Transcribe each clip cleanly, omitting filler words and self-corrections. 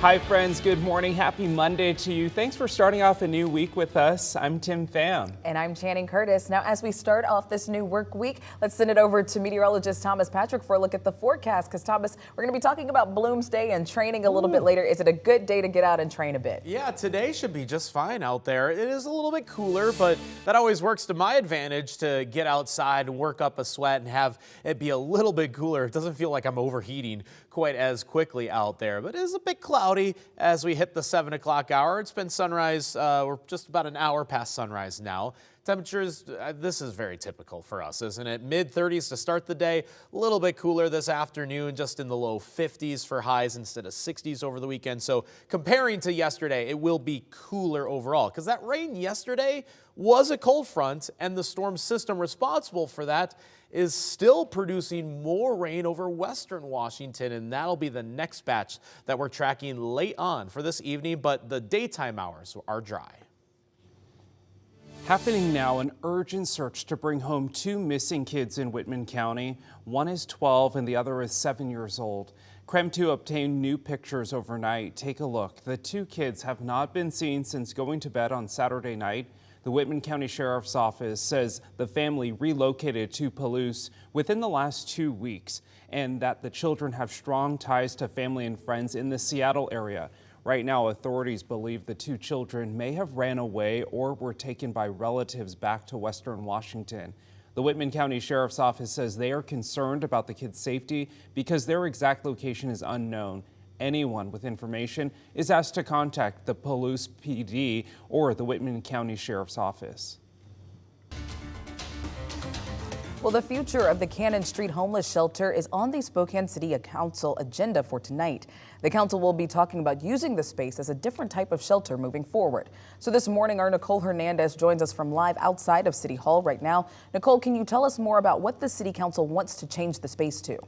Hi friends, good morning. Happy Monday to you. Thanks for starting off a new week with us. I'm Tim Pham. And I'm Channing Curtis. Now, as we start off this new work week, let's send it over to meteorologist Thomas Patrick for a look at the forecast. Because Thomas, we're going to be talking about Bloomsday and training a little bit later. Is it a good day to get out and train a bit? Yeah, today should be just fine out there. It is a little bit cooler, but that always works to my advantage to get outside and work up a sweat and have it be a little bit cooler. It doesn't feel like I'm overheating quite as quickly out there, but it is a bit cloudy as we hit the 7 o'clock hour. It's been sunrise. We're just about an hour past sunrise now. Temperatures, this is very typical for us, isn't it? Mid-30s to start the day, a little bit cooler this afternoon, just in the low 50s for highs instead of 60s over the weekend. So comparing to yesterday, it will be cooler overall because that rain yesterday was a cold front, and the storm system responsible for that is still producing more rain over western Washington, and that'll be the next batch that we're tracking late on for this evening, but the daytime hours are dry. Happening now, an urgent search to bring home two missing kids in Whitman County. One is 12 and the other is 7 years old. KREM 2 obtained new pictures overnight. Take a look. The two kids have not been seen since going to bed on Saturday night. The Whitman County Sheriff's Office says the family relocated to Palouse within the last 2 weeks and that the children have strong ties to family and friends in the Seattle area. Right now, authorities believe the two children may have ran away or were taken by relatives back to western Washington. The Whitman County Sheriff's Office says they are concerned about the kids' safety because their exact location is unknown. Anyone with information is asked to contact the Palouse PD or the Whitman County Sheriff's Office. Well, the future of the Cannon Street homeless shelter is on the Spokane City Council agenda for tonight. The council will be talking about using the space as a different type of shelter moving forward. So this morning, our Nicole Hernandez joins us from live outside of City Hall right now. Nicole, can you tell us more about what the City Council wants to change the space to?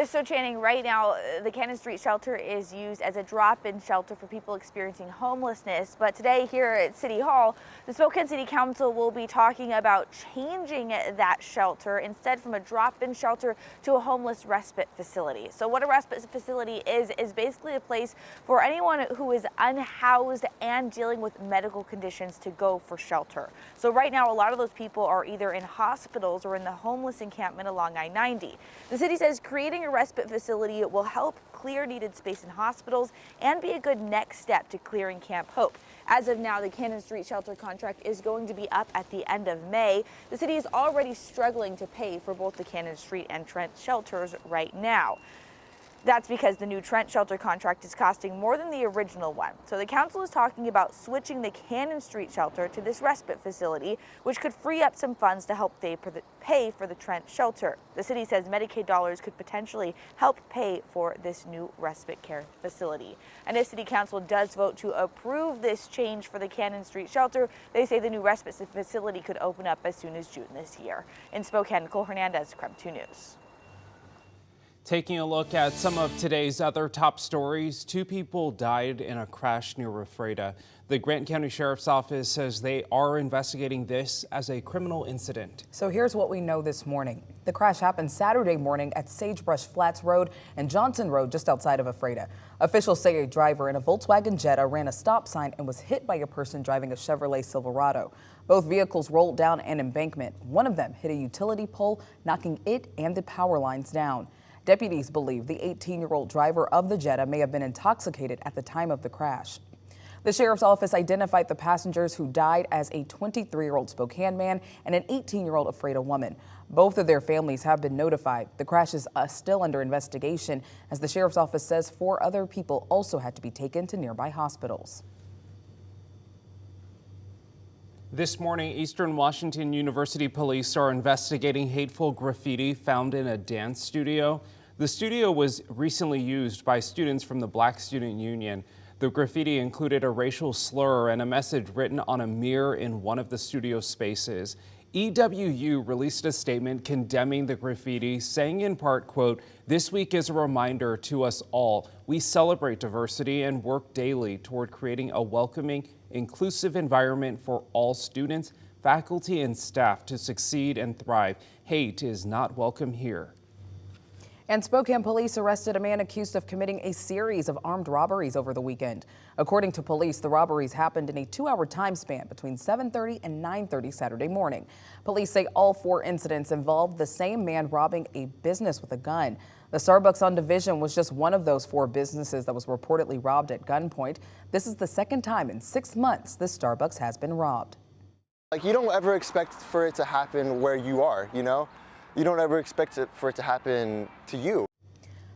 So Channing, right now the Cannon Street shelter is used as a drop-in shelter for people experiencing homelessness. But today here at City Hall, the Spokane City Council will be talking about changing that shelter instead from a drop-in shelter to a homeless respite facility. So what a respite facility is basically a place for anyone who is unhoused and dealing with medical conditions to go for shelter. So right now a lot of those people are either in hospitals or in the homeless encampment along I-90. The city says creating a respite facility will help clear needed space in hospitals and be a good next step to clearing Camp Hope. As of now, the Cannon Street shelter contract is going to be up at the end of May. The city is already struggling to pay for both the Cannon Street and Trent shelters right now. That's because the new Trent shelter contract is costing more than the original one. So the council is talking about switching the Cannon Street shelter to this respite facility, which could free up some funds to help pay for the Trent shelter. The city says Medicaid dollars could potentially help pay for this new respite care facility. And if City Council does vote to approve this change for the Cannon Street shelter, they say the new respite facility could open up as soon as June this year. In Spokane, Nicole Hernandez, KREM 2 News. Taking a look at some of today's other top stories, two people died in a crash near Ephrata. The Grant County Sheriff's Office says they are investigating this as a criminal incident. So here's what we know this morning. The crash happened Saturday morning at Sagebrush Flats Road and Johnson Road just outside of Ephrata. Officials say a driver in a Volkswagen Jetta ran a stop sign and was hit by a person driving a Chevrolet Silverado. Both vehicles rolled down an embankment. One of them hit a utility pole, knocking it and the power lines down. Deputies believe the 18-year-old driver of the Jetta may have been intoxicated at the time of the crash. The sheriff's office identified the passengers who died as a 23-year-old Spokane man and an 18-year-old Ephrata woman. Both of their families have been notified. The crash is still under investigation, as the sheriff's office says 4 other people also had to be taken to nearby hospitals. This morning, Eastern Washington University police are investigating hateful graffiti found in a dance studio. The studio was recently used by students from the Black Student Union. The graffiti included a racial slur and a message written on a mirror in one of the studio spaces. EWU released a statement condemning the graffiti, saying in part, quote, "This week is a reminder to us all. We celebrate diversity and work daily toward creating a welcoming, inclusive environment for all students, faculty, and staff to succeed and thrive. Hate is not welcome here." And Spokane police arrested a man accused of committing a series of armed robberies over the weekend. According to police, the robberies happened in a 2-hour time span between 7:30 and 9:30 Saturday morning. Police say all 4 incidents involved the same man robbing a business with a gun. The Starbucks on Division was just one of those 4 businesses that was reportedly robbed at gunpoint. This is the second time in 6 months this Starbucks has been robbed. Like, you don't ever expect for it to happen where you are, you know? You don't ever expect for it to happen to you.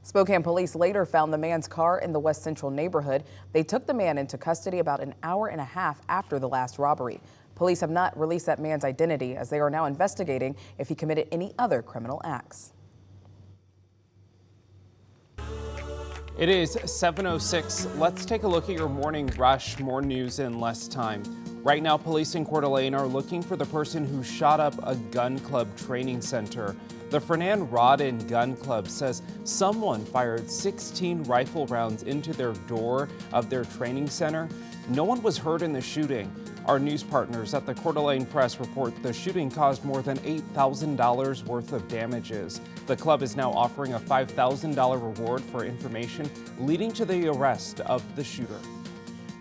Spokane police later found the man's car in the West Central neighborhood. They took the man into custody about an hour and a half after the last robbery. Police have not released that man's identity as they are now investigating if he committed any other criminal acts. It is 7:06. Let's take a look at your morning rush. More news in less time. Right now, police in Coeur d'Alene are looking for the person who shot up a gun club training center. The Fernand Rod and Gun Club says someone fired 16 rifle rounds into their door of their training center. No one was hurt in the shooting. Our news partners at the Coeur d'Alene Press report the shooting caused more than $8,000 worth of damages. The club is now offering a $5,000 reward for information leading to the arrest of the shooter.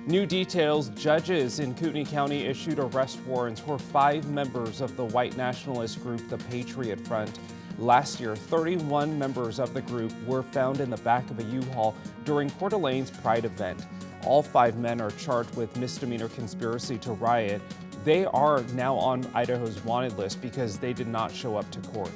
New details: judges in Kootenai County issued arrest warrants for 5 members of the white nationalist group, the Patriot Front. Last year, 31 members of the group were found in the back of a U-Haul during Coeur d'Alene's Pride event. All 5 men are charged with misdemeanor conspiracy to riot. They are now on Idaho's wanted list because they did not show up to court.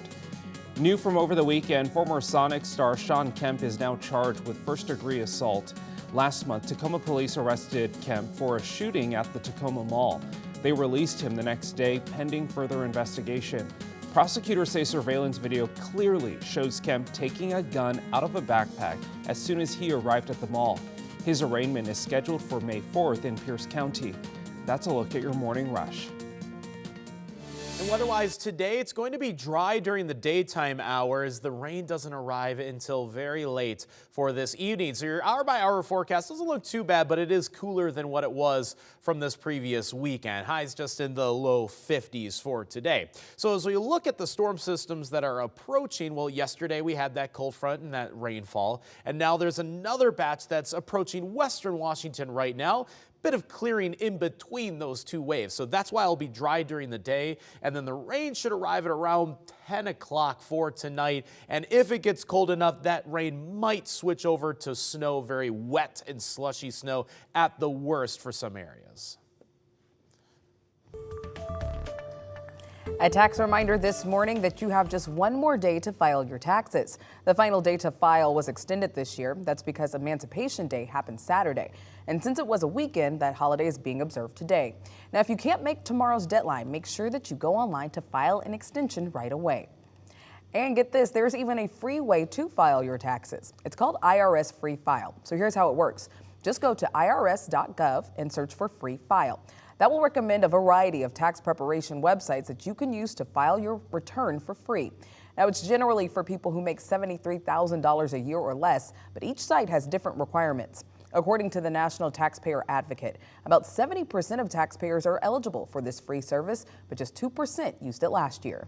New from over the weekend, former Sonic star Sean Kemp is now charged with first-degree assault. Last month, Tacoma police arrested Kemp for a shooting at the Tacoma Mall. They released him the next day pending further investigation. Prosecutors say surveillance video clearly shows Kemp taking a gun out of a backpack as soon as he arrived at the mall. His arraignment is scheduled for May 4th in Pierce County. That's a look at your morning rush. And weather-wise today, it's going to be dry during the daytime hours. The rain doesn't arrive until very late for this evening. So your hour-by-hour forecast doesn't look too bad, but it is cooler than what it was from this previous weekend. Highs just in the low 50s for today. So as we look at the storm systems that are approaching, well, yesterday we had that cold front and that rainfall. And now there's another batch that's approaching western Washington right now. Bit of clearing in between those 2 waves. So that's why it'll be dry during the day. And then the rain should arrive at around 10 o'clock for tonight. And if it gets cold enough, that rain might switch over to snow, very wet and slushy snow at the worst for some areas. A tax reminder this morning that you have just one more day to file your taxes. The final day to file was extended this year. That's because Emancipation Day happened Saturday. And since it was a weekend, that holiday is being observed today. Now, if you can't make tomorrow's deadline, make sure that you go online to file an extension right away. And get this, there's even a free way to file your taxes. It's called IRS Free File. So here's how it works. Just go to irs.gov and search for Free File. That will recommend a variety of tax preparation websites that you can use to file your return for free. Now, it's generally for people who make $73,000 a year or less, but each site has different requirements. According to the National Taxpayer Advocate, about 70% of taxpayers are eligible for this free service, but just 2% used it last year.